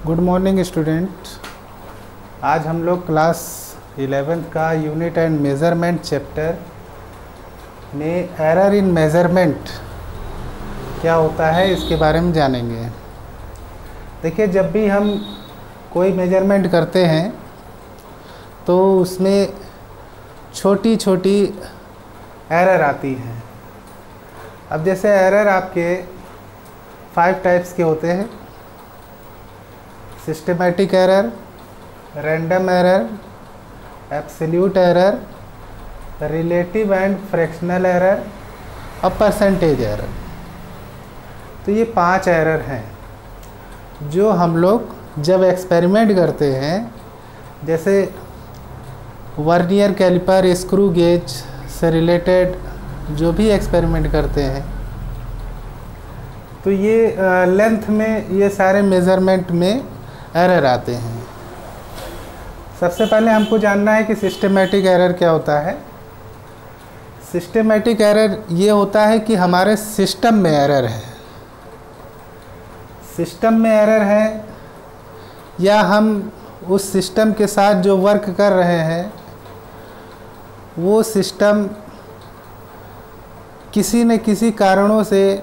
Good morning student. आज हम लोग क्लास 11th का यूनिट एंड मेज़रमेंट चैप्टर में एरर इन मेज़रमेंट क्या होता है इसके बारे में जानेंगे। देखिए, जब भी हम कोई मेजरमेंट करते हैं तो उसमें छोटी छोटी एरर आती हैं। अब जैसे एरर आपके 5 टाइप्स के होते हैं: systematic error, random error, absolute error, relative and fractional error और परसेंटेज एरर। तो ये 5 एरर हैं जो हम लोग जब एक्सपेरिमेंट करते हैं, जैसे वर्नियर कैलिपर, स्क्रू गेज से रिलेटेड जो भी एक्सपेरिमेंट करते हैं, तो ये लेंथ में ये सारे मेज़रमेंट में एरर आते हैं। सबसे पहले हमको जानना है कि सिस्टमैटिक एरर क्या होता है। सिस्टमैटिक एरर ये होता है कि हमारे सिस्टम में एरर है। सिस्टम में एरर है या हम उस सिस्टम के साथ जो वर्क कर रहे हैं वो सिस्टम किसी न किसी कारणों से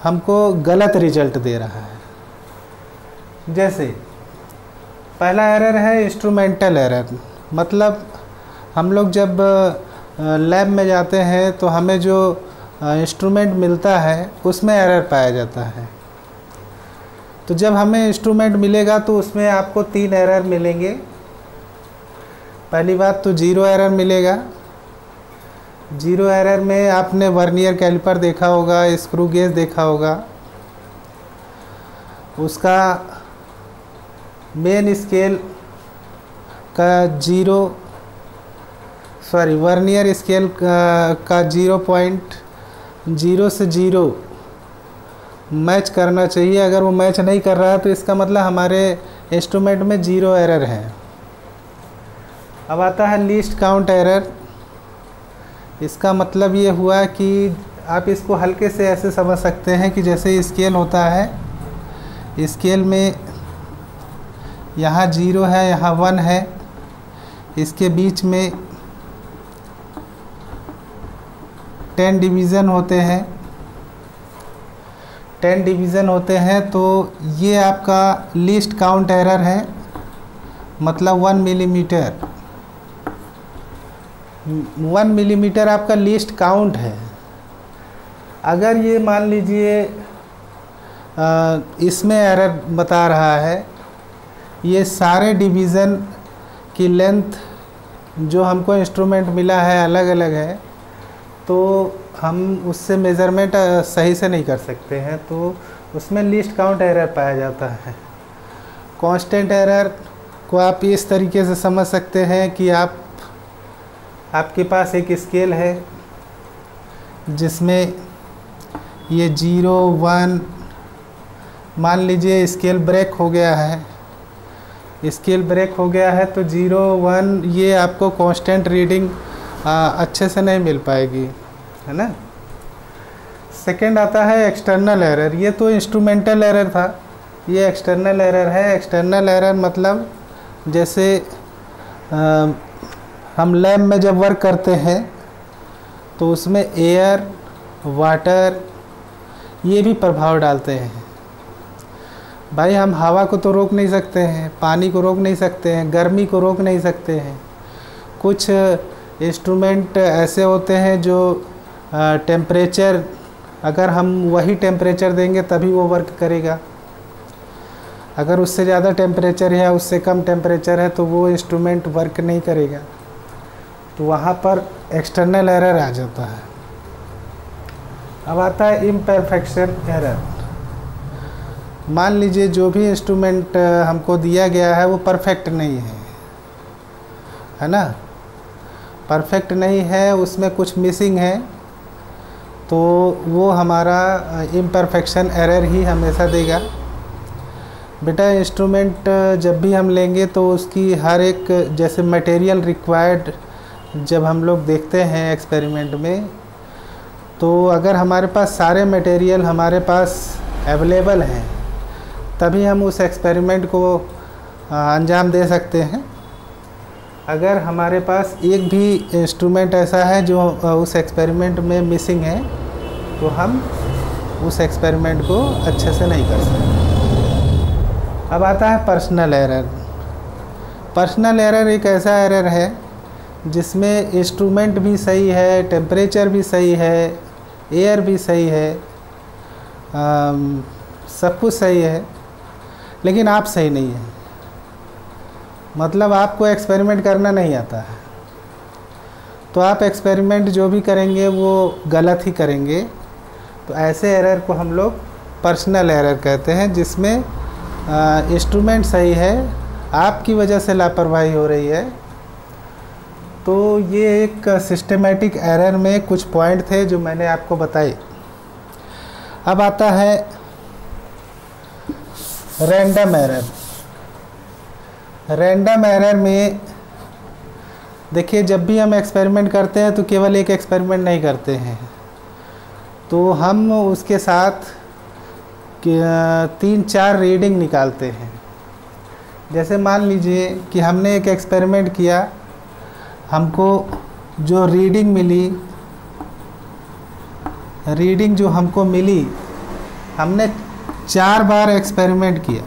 हमको गलत रिजल्ट दे रहा है। जैसे पहला एरर है इंस्ट्रूमेंटल एरर। मतलब हम लोग जब लैब में जाते हैं तो हमें जो इंस्ट्रूमेंट मिलता है उसमें एरर पाया जाता है। तो जब हमें इंस्ट्रूमेंट मिलेगा तो उसमें आपको 3 एरर मिलेंगे। पहली बात तो जीरो एरर मिलेगा। जीरो एरर में आपने वर्नियर कैलिपर देखा होगा, स्क्रू गेज देखा होगा, उसका मेन स्केल का वर्नियर स्केल का 0.0 से 0 मैच करना चाहिए। अगर वो मैच नहीं कर रहा है तो इसका मतलब हमारे इंस्ट्रूमेंट में 0 एरर है। अब आता है लीस्ट काउंट एरर। इसका मतलब ये हुआ कि आप इसको हल्के से ऐसे समझ सकते हैं कि जैसे स्केल होता है, स्केल में यहाँ 0 है, यहाँ 1 है, इसके बीच में 10 डिवीज़न होते हैं। 10 डिवीज़न होते हैं तो ये आपका लीस्ट काउंट एरर है। मतलब 1 मिलीमीटर, 1 मिलीमीटर आपका लीस्ट काउंट है। अगर ये मान लीजिए इसमें एरर बता रहा है, ये सारे डिवीज़न की लेंथ जो हमको इंस्ट्रूमेंट मिला है अलग अलग है, तो हम उससे मेज़रमेंट सही से नहीं कर सकते हैं, तो उसमें लीस्ट काउंट एरर पाया जाता है। कांस्टेंट एरर को आप इस तरीके से समझ सकते हैं कि आपके पास एक स्केल है जिसमें ये 0, 1, मान लीजिए स्केल ब्रेक हो गया है। स्केल ब्रेक हो गया है तो 0, 1 ये आपको कांस्टेंट रीडिंग अच्छे से नहीं मिल पाएगी, है ना। सेकंड आता है एक्सटर्नल एरर। ये तो इंस्ट्रूमेंटल एरर था, ये एक्सटर्नल एरर है। एक्सटर्नल एरर मतलब जैसे हम लैब में जब वर्क करते हैं तो उसमें एयर, वाटर ये भी प्रभाव डालते हैं। भाई, हम हवा को तो रोक नहीं सकते हैं, पानी को रोक नहीं सकते हैं, गर्मी को रोक नहीं सकते हैं। कुछ इंस्ट्रूमेंट ऐसे होते हैं जो टेम्परेचर, अगर हम वही टेम्परेचर देंगे तभी वो वर्क करेगा। अगर उससे ज़्यादा टेम्परेचर है या उससे कम टेम्परेचर है तो वो इंस्ट्रूमेंट वर्क नहीं करेगा। तो वहाँ पर एक्सटर्नल एरर आ जाता है। अब आता है इम्परफेक्शन एरर। मान लीजिए जो भी इंस्ट्रूमेंट हमको दिया गया है वो परफेक्ट नहीं है ना। परफेक्ट नहीं है, उसमें कुछ मिसिंग है, तो वो हमारा इम्परफेक्शन एरर ही हमेशा देगा। बेटा, इंस्ट्रूमेंट जब भी हम लेंगे तो उसकी हर एक, जैसे मटेरियल रिक्वायर्ड जब हम लोग देखते हैं एक्सपेरिमेंट में, तो अगर हमारे पास सारे मटेरियल हमारे पास अवेलेबल हैं तभी हम उस एक्सपेरिमेंट को अंजाम दे सकते हैं। अगर हमारे पास एक भी इंस्ट्रूमेंट ऐसा है जो उस एक्सपेरिमेंट में मिसिंग है, तो हम उस एक्सपेरिमेंट को अच्छे से नहीं कर सकते। अब आता है पर्सनल एरर। पर्सनल एरर एक ऐसा एरर है जिसमें इंस्ट्रूमेंट भी सही है, टेम्परेचर भी सही है, एयर भी सही है, सब कुछ सही है, लेकिन आप सही नहीं है। मतलब आपको एक्सपेरिमेंट करना नहीं आता है, तो आप एक्सपेरिमेंट जो भी करेंगे वो गलत ही करेंगे। तो ऐसे एरर को हम लोग पर्सनल एरर कहते हैं, जिसमें इंस्ट्रूमेंट सही है, आपकी वजह से लापरवाही हो रही है। तो ये एक सिस्टमेटिक एरर में कुछ पॉइंट थे जो मैंने आपको बताए। अब आता है रैंडम एरर। रैंडम एरर में देखिए, जब भी हम एक्सपेरिमेंट करते हैं तो केवल एक एक्सपेरिमेंट नहीं करते हैं, तो हम उसके साथ 3-4 रीडिंग निकालते हैं। जैसे मान लीजिए कि हमने एक एक्सपेरिमेंट किया, हमको जो रीडिंग जो हमको मिली, हमने 4 बार एक्सपेरिमेंट किया।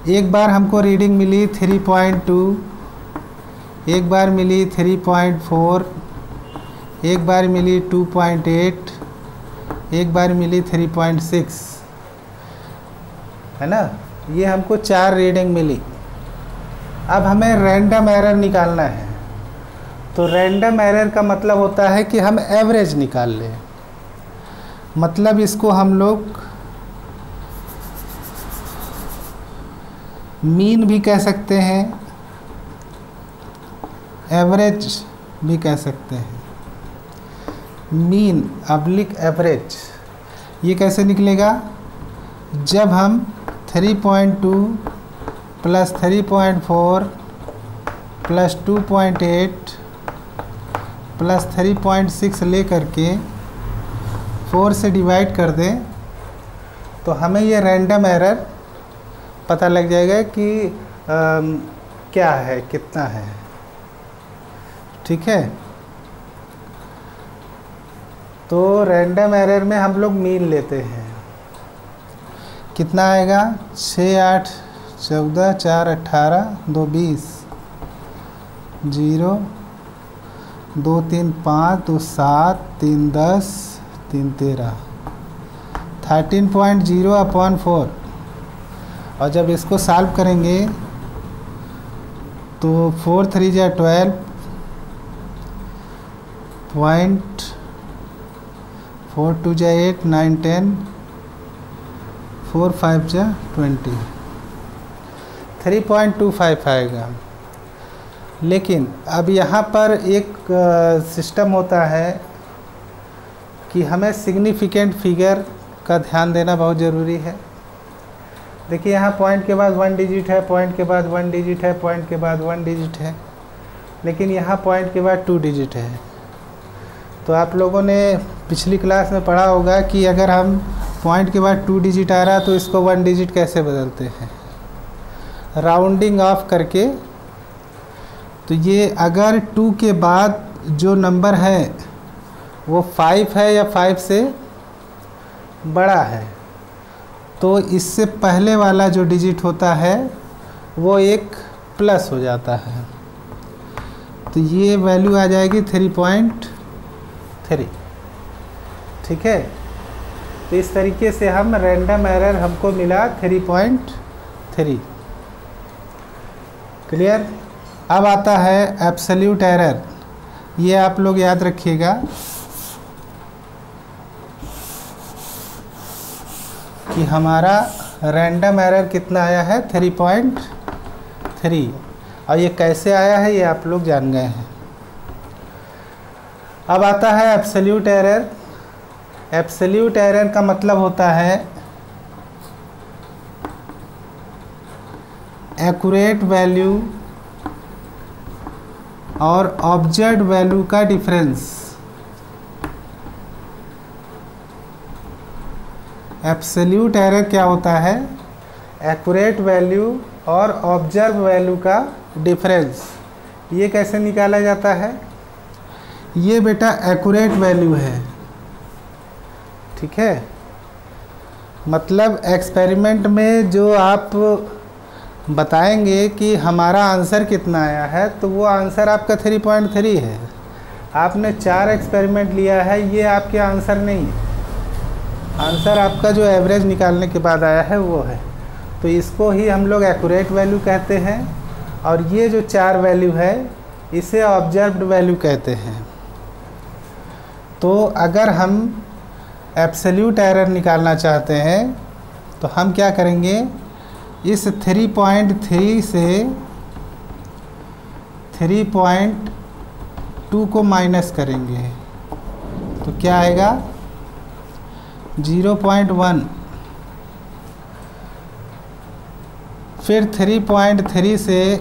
एक बार हमको रीडिंग मिली 3.2, एक बार मिली 3.4, एक बार मिली 2.8, एक बार मिली 3.6, है ना। ये हमको 4 रीडिंग मिली। अब हमें रैंडम एरर निकालना है। तो रैंडम एरर का मतलब होता है कि हम एवरेज निकाल लें। मतलब इसको हम लोग मीन भी कह सकते हैं, एवरेज भी कह सकते हैं। मीन / एवरेज ये कैसे निकलेगा? जब हम 3.2 + 3.4 + 2.8 + 3.6 ले करके 4 से डिवाइड कर दें, तो हमें ये रैंडम एरर पता लग जाएगा कि क्या है, कितना है। ठीक है। तो रैंडम एरर में हम लोग मीन लेते हैं। कितना आएगा? 6, 8, 14, 4, 18, 2, 20, 0, 2, 3, 5, 2, 7, 3, 10, 3, 13, 13.0/4। और जब इसको सॉल्व करेंगे तो 4 3 जा 12, 4 2 जा 8, 9 10, 4 5 जा 20, 3.25 आएगा। लेकिन अब यहाँ पर एक सिस्टम होता है कि हमें सिग्निफिकेंट फिगर का ध्यान देना बहुत ज़रूरी है। देखिए, यहाँ पॉइंट के बाद 1 डिजिट है, पॉइंट के बाद 1 डिजिट है, पॉइंट के बाद 1 डिजिट है, लेकिन यहाँ पॉइंट के बाद 2 डिजिट है। तो आप लोगों ने पिछली क्लास में पढ़ा होगा कि अगर हम पॉइंट के बाद 2 डिजिट आ रहा तो इसको 1 डिजिट कैसे बदलते हैं? राउंडिंग ऑफ करके। तो ये अगर 2 के बाद जो नंबर है वो 5 है या 5 से बड़ा है, तो इससे पहले वाला जो डिजिट होता है वो एक प्लस हो जाता है। तो ये वैल्यू आ जाएगी 3.3। ठीक है। तो इस तरीके से हम रैंडम एरर हमको मिला 3.3। क्लियर? अब आता है एब्सोल्यूट एरर। ये आप लोग याद रखिएगा कि हमारा रैंडम एरर कितना आया है? 3.3। और ये कैसे आया है ये आप लोग जान गए हैं। अब आता है एब्सोल्यूट एरर। एब्सोल्यूट एरर का मतलब होता है एक्यूरेट वैल्यू और ऑब्जर्व्ड वैल्यू का डिफरेंस। एब्सोल्यूट एरर क्या होता है? एक्यूरेट वैल्यू और ऑब्जर्व वैल्यू का डिफरेंस। ये कैसे निकाला जाता है? ये बेटा एक्यूरेट वैल्यू है, ठीक है। मतलब एक्सपेरिमेंट में जो आप बताएंगे कि हमारा आंसर कितना आया है, तो वो आंसर आपका 3.3 है। आपने 4 एक्सपेरिमेंट लिया है, ये आपके आंसर नहीं है। आंसर आपका जो एवरेज निकालने के बाद आया है वो है। तो इसको ही हम लोग एक्यूरेट वैल्यू कहते हैं, और ये जो 4 वैल्यू है इसे ऑब्जर्व्ड वैल्यू कहते हैं। तो अगर हम एब्सोल्यूट एरर निकालना चाहते हैं तो हम क्या करेंगे? इस 3.3 से 3.2 को माइनस करेंगे तो क्या आएगा? 0.1। फिर 3.3 से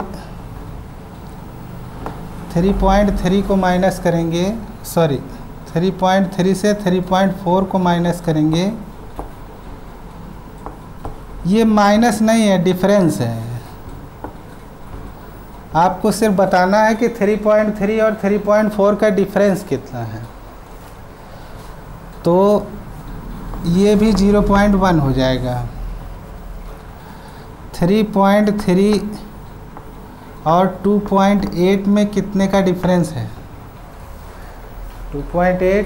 3.3 को माइनस करेंगे, 3.3 से 3.4 को माइनस करेंगे। ये माइनस नहीं है, डिफरेंस है। आपको सिर्फ बताना है कि 3.3 और 3.4 का डिफरेंस कितना है। तो ये भी 0.1 हो जाएगा। 3.3 और 2.8 में कितने का डिफरेंस है? 2.8,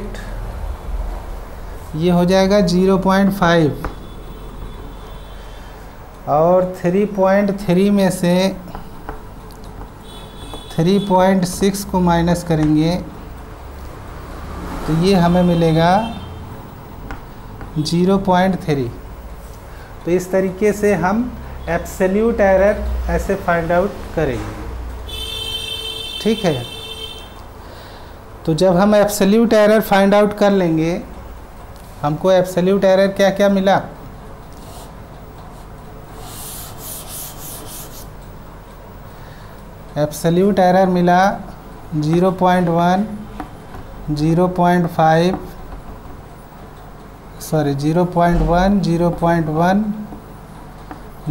ये हो जाएगा 0.5। और 3.3 में से 3.6 को माइनस करेंगे तो ये हमें मिलेगा 0.3। तो इस तरीके से हम एब्सोल्यूट एरर ऐसे फाइंड आउट करेंगे, ठीक है। तो जब हम एब्सोल्यूट एरर फाइंड आउट कर लेंगे, हमको एब्सोल्यूट एरर क्या क्या मिला? एब्सोल्यूट एरर मिला 0.1, 0.5, 0.1, 0.1,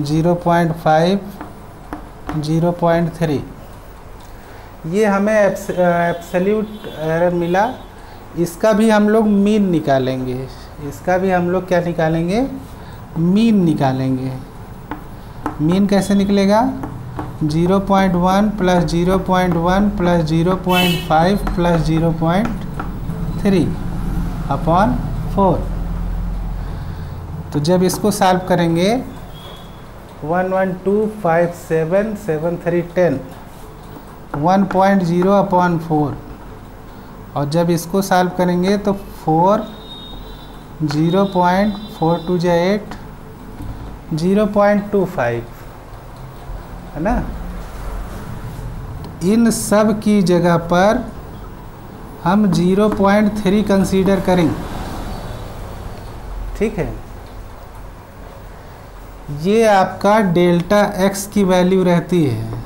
0.5, 0.3। ये हमें एब्सोल्यूट एरर मिला। इसका भी हम लोग मीन निकालेंगे। इसका भी हम लोग क्या निकालेंगे? मीन निकालेंगे। मीन कैसे निकलेगा? 0.1 प्लस 0.1 प्लस 0.5 प्लस 0.3 अपॉन 4। तो जब इसको सॉल्व करेंगे 1 1 2 5 7 7 3 10, 1.0 अपॉन 4। और जब इसको सॉल्व करेंगे तो 4, 0.4 2 जा 8, 0.25 है ना। इन सब की जगह पर हम 0.3 कंसीडर करेंगे, ठीक है। ये आपका डेल्टा x की वैल्यू रहती है।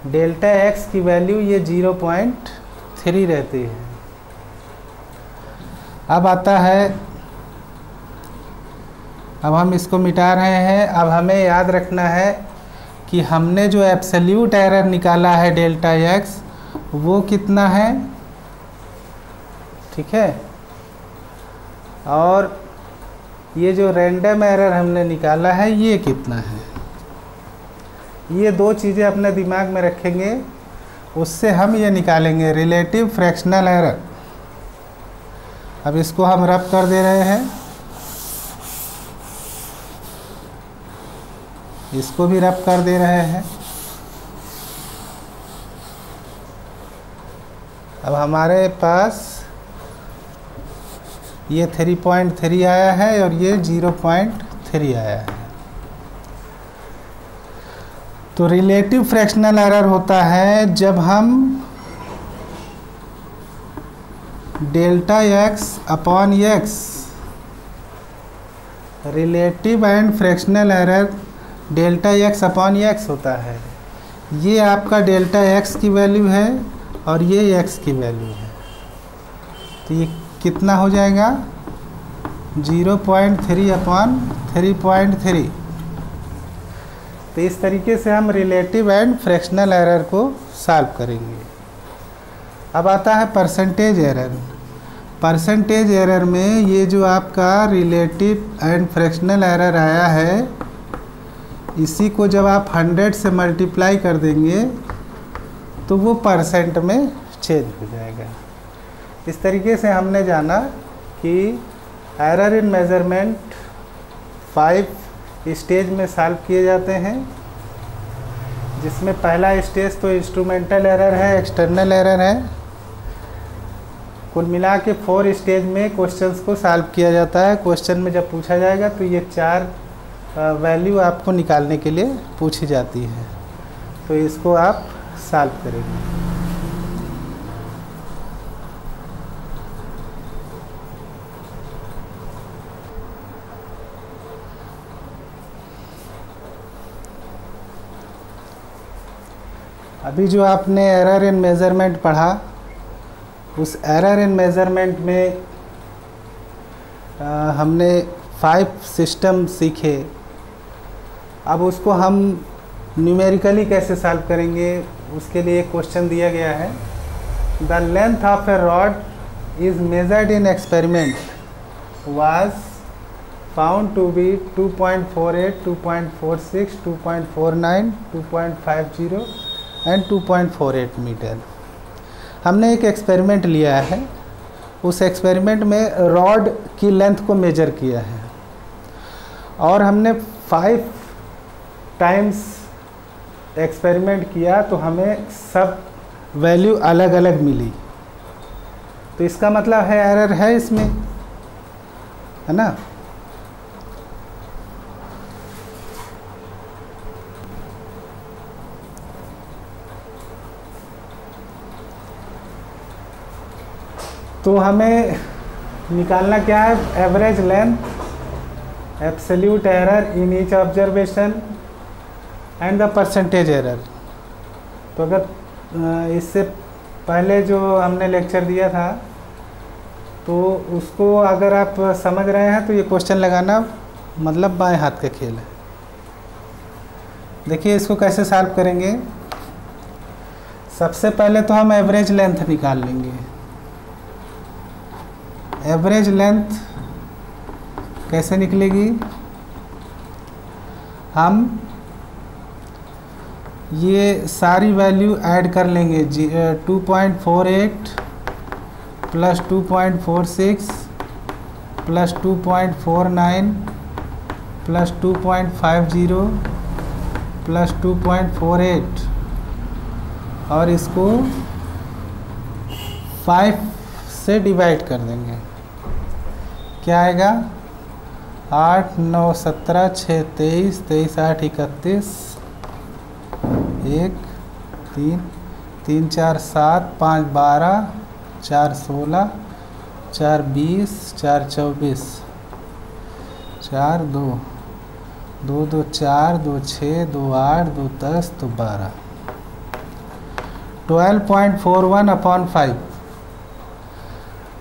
डेल्टा x की वैल्यू ये 0.3 रहती है। अब आता है, अब हम इसको मिटा रहे हैं। अब हमें याद रखना है कि हमने जो एब्सोल्यूट एरर निकाला है डेल्टा x, वो कितना है, ठीक है। और ये जो रैंडम एरर हमने निकाला है ये कितना है। ये दो चीज़ें अपने दिमाग में रखेंगे, उससे हम ये निकालेंगे रिलेटिव फ्रैक्शनल एरर। अब इसको हम रब कर दे रहे हैं, इसको भी रब कर दे रहे हैं। अब हमारे पास ये 3.3 आया है और ये 0.3 आया है। तो रिलेटिव फ्रैक्शनल एरर होता है जब हम delta x upon x, relative and fractional error delta x upon x होता है। ये आपका डेल्टा x की वैल्यू है और ये x की वैल्यू है। तो ये कितना हो जाएगा? 0.3/3.3। तो इस तरीके से हम रिलेटिव एंड फ्रैक्शनल एरर को सॉल्व करेंगे। अब आता है परसेंटेज एरर। परसेंटेज एरर में ये जो आपका रिलेटिव एंड फ्रैक्शनल एरर आया है, इसी को जब आप 100 से मल्टीप्लाई कर देंगे तो वो परसेंट में चेंज हो जाएगा। इस तरीके से हमने जाना कि एरर इन मेजरमेंट 5 स्टेज में सॉल्व किए जाते हैं, जिसमें पहला स्टेज तो इंस्ट्रूमेंटल एरर है, एक्सटर्नल एरर है। कुल मिला के 4 स्टेज में क्वेश्चंस को सॉल्व किया जाता है। क्वेश्चन में जब पूछा जाएगा तो ये 4 वैल्यू आपको निकालने के लिए पूछी जाती है, तो इसको आप सॉल्व करेंगे। अभी जो आपने एरर इन मेज़रमेंट पढ़ा, उस एरर इन मेज़रमेंट में हमने 5 सिस्टम सीखे। अब उसको हम न्यूमेरिकली कैसे सॉल्व करेंगे, उसके लिए एक क्वेश्चन दिया गया है। The length of a rod is measured in experiment was found to be 2.48, 2.46, 2.49, 2.50 and 2.48 metre. हमने एक एक्सपेरिमेंट लिया है, उस एक्सपेरिमेंट में रॉड की लेंथ को मेजर किया है और हमने 5 टाइम्स एक्सपेरिमेंट किया, तो हमें सब वैल्यू अलग अलग मिली। तो इसका मतलब है एरर है इसमें, है ना। तो हमें निकालना क्या है, average length, absolute error in each observation and the percentage error. तो अगर इससे पहले जो हमने लेक्चर दिया था, तो उसको अगर आप समझ रहे हैं तो ये क्वेश्चन लगाना मतलब बाएं हाथ का खेल है। देखिए इसको कैसे सॉल्व करेंगे। सबसे पहले तो हम एवरेज लेंथ निकाल लेंगे। एवरेज लेंथ कैसे निकलेगी, हम ये सारी वैल्यू ऐड कर लेंगे। 2.48 प्लस 2.46 प्लस 2.49 प्लस 2.50 प्लस 2.48 और इसको 5 से डिवाइड कर देंगे। क्या आएगा, 8, 9, 17, 6, 23, 23, 8, 31, 1, 3, 3, 4, 7, 5, 12, 4, 16, 4, 20, 4, 24, 4, 2, 2, 2, 4, 2, 6, 2, 8, 2, 10, 2, 12, 12.41/5।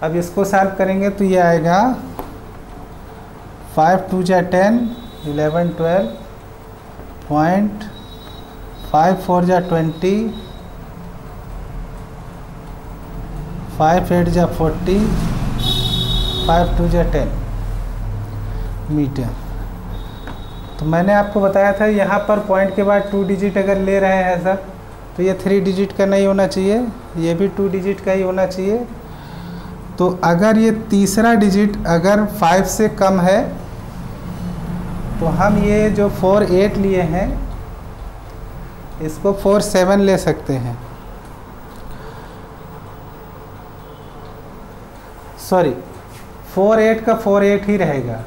अब इसको सॉल्व करेंगे तो ये आएगा 5 2 जा 10, 11 12, 5 4 जा 20, 5 8 जा 40, 5 2 जा 10 मीटर। तो मैंने आपको बताया था यहाँ पर पॉइंट के बाद 2 डिजिट अगर ले रहे हैं सब, तो ये 3 डिजिट का नहीं होना चाहिए, ये भी 2 डिजिट का ही होना चाहिए। तो अगर ये तीसरा डिजिट अगर 5 से कम है, तो हम ये जो 4 8 लिए हैं इसको 4 7 ले सकते हैं। सॉरी, 4 8 का 4 8 ही रहेगा,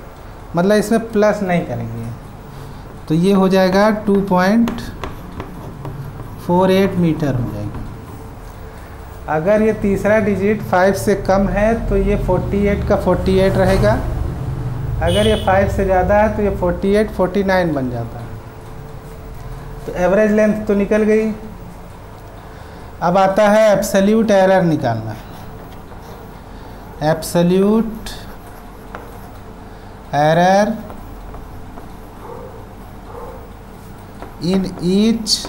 मतलब इसमें प्लस नहीं करेंगे। तो ये हो जाएगा 2.48 मीटर हो जाएगा। अगर ये तीसरा डिजिट 5 से कम है तो ये 48 का 48 रहेगा। अगर ये 5 से ज़्यादा है तो ये 48 49 बन जाता है। तो एवरेज लेंथ तो निकल गई। अब आता है एब्सोल्यूट एरर निकालना। Absolute error in each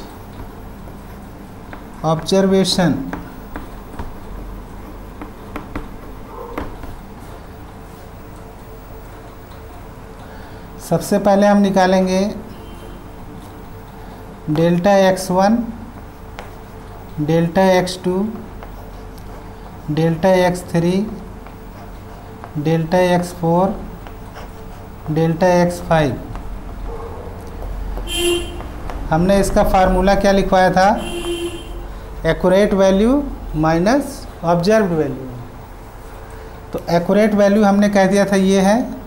observation सबसे पहले हम निकालेंगे delta x1, delta x2, delta x3, delta x4, delta x5। हमने इसका फार्मूला क्या लिखवाया था? Accurate value minus observed value. तो एक्यूरेट वैल्यू हमने कह दिया था ये है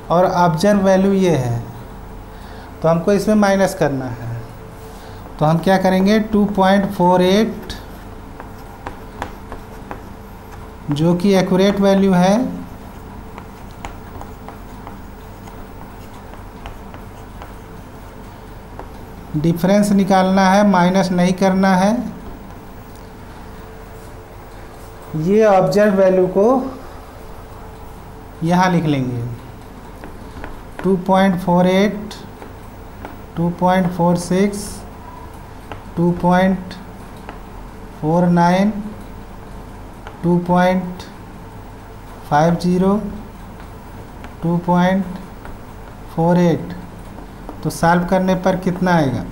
और ऑब्जर्व वैल्यू ये है, तो हमको इसमें माइनस करना है। तो हम क्या करेंगे 2.48 जो कि एक्यूरेट वैल्यू है डिफरेंस निकालना है, माइनस नहीं करना है। ये ऑब्जर्व वैल्यू को यहाँ लिख लेंगे 2.48, 2.46, 2.49, 2.50, 2.48। तो सॉल्व करने पर कितना आएगा?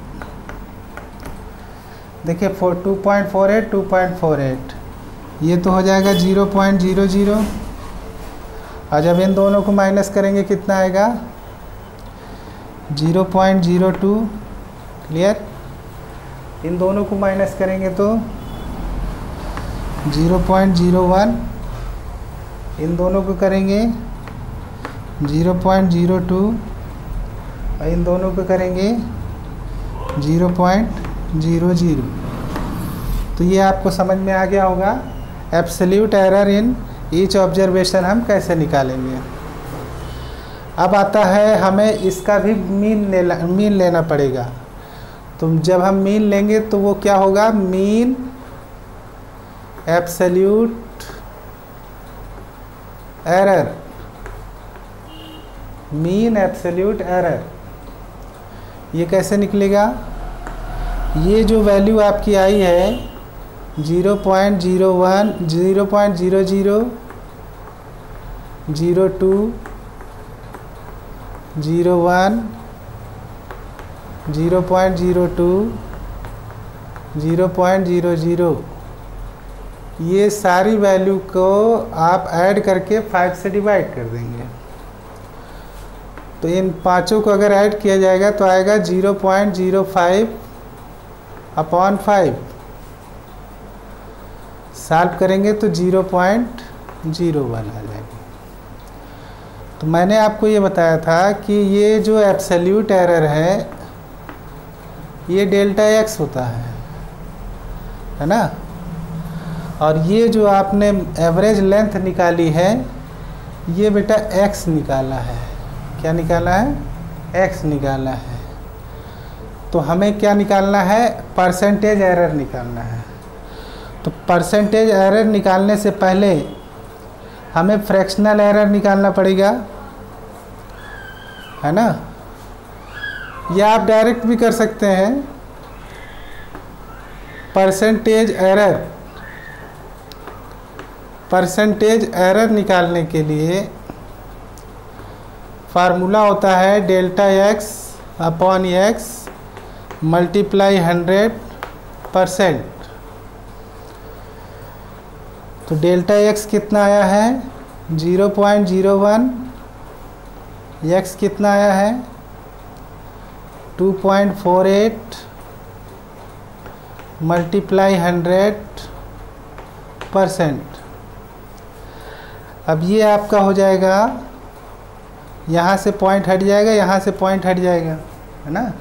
देखिए 2.48, 2.48 ये तो हो जाएगा 0.00, और जब इन दोनों को माइनस करेंगे कितना आएगा? 0.02। क्लियर? इन दोनों को माइनस करेंगे तो 0.01, इन दोनों को करेंगे 0.02 और इन दोनों को करेंगे 0.00। तो ये आपको समझ में आ गया होगा absolute error in each observation हम कैसे निकालेंगे। अब आता है हमें इसका भी मीन लेना पड़ेगा। तो जब हम मीन लेंगे तो वो क्या होगा? Mean absolute error, mean absolute error. ये कैसे निकलेगा? ये जो वैल्यू आपकी आई है 0.01, 0.00, 02, 01, 0.02, 0.00, ये सारी वैल्यू को आप ऐड करके 5 से डिवाइड कर देंगे। तो इन पांचों को अगर ऐड किया जाएगा तो आएगा 0.05/5। सॉल्व करेंगे तो 0.01 आ जाएगा। तो मैंने आपको ये बताया था कि ये जो एब्सोल्यूट एरर है ये डेल्टा x होता है ना। और ये जो आपने एवरेज लेंथ निकाली है ये बेटा x निकाला है। क्या निकाला है? x निकाला है। तो हमें क्या निकालना है? परसेंटेज एरर निकालना है। तो परसेंटेज एरर निकालने से पहले हमें फ्रैक्शनल एरर निकालना पड़ेगा, है ना। या आप डायरेक्ट भी कर सकते हैं। परसेंटेज एरर निकालने के लिए फार्मूला होता है डेल्टा x/x मल्टीप्लाई 100%। तो डेल्टा x कितना आया है? 0.01। x कितना आया है? 2.48 मल्टीप्लाई 100%। अब ये आपका हो जाएगा, यहाँ से पॉइंट हट जाएगा, यहाँ से पॉइंट हट जाएगा, है ना।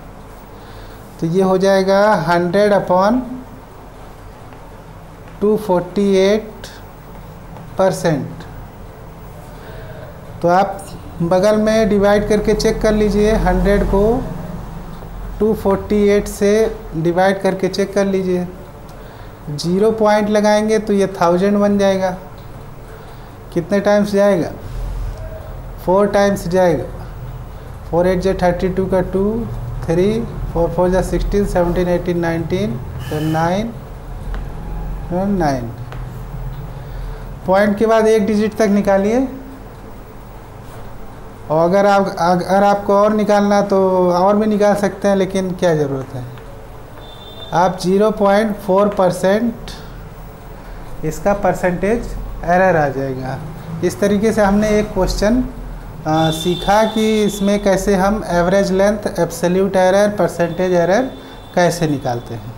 तो ये हो जाएगा 100/248%। तो आप बगल में डिवाइड करके चेक कर लीजिए। 100 को 248 से डिवाइड करके चेक कर लीजिए। 0 पॉइंट लगाएंगे तो ये 1000 बन जाएगा। कितने टाइम्स जाएगा? 4 टाइम्स जाएगा, 4 8 जा 32 का 2, 3 4 4 जा 16, 17 18 19, तो 9 9। पॉइंट के बाद एक डिजिट तक निकालिए, और अगर आपको और निकालना तो और भी निकाल सकते हैं, लेकिन क्या ज़रूरत है। आप 0.4% इसका परसेंटेज एरर आ जाएगा। इस तरीके से हमने एक क्वेश्चन सीखा कि इसमें कैसे हम average length, absolute error, percentage error कैसे निकालते हैं।